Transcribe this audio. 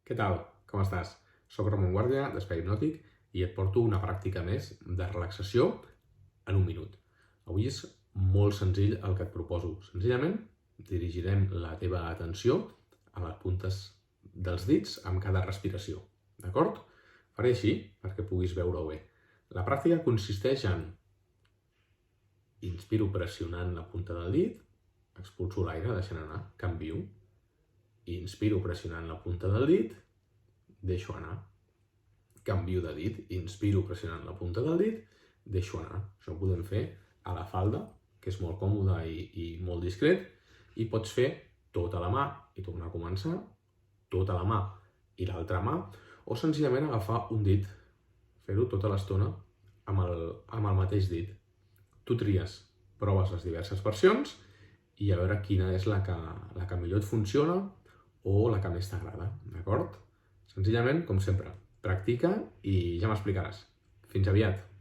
Què tal? Com estàs? Soc Ramon Guàrdia, d'Espai Hipnòtic, i et porto una pràctica més de relaxació en un minut. Avui és molt senzill el que et proposo. Senzillament dirigirem la teva atenció a les puntes dels dits amb cada respiració. D'acord? Faré així perquè puguis veure-ho bé. La pràctica consisteix en inspiro pressionant la punta del dit, expulso l'aire deixant anar, canvio. Inspiro pressionant la punta del dit, deixo anar. Canvio de dit, inspiro pressionant la punta del dit, deixo anar. Això ho podem fer a la falda, que és molt còmode i molt discret, i pots fer tota la mà i tornar a començar, tota la mà i l'altra mà, o senzillament agafar un dit, fer-ho tota l'estona amb el mateix dit. Tu tries, proves les diverses versions i a veure quina és la que millor et funciona o la que més t'agrada, d'acord? Senzillament, com sempre, practica i ja m'explicaràs. Fins aviat!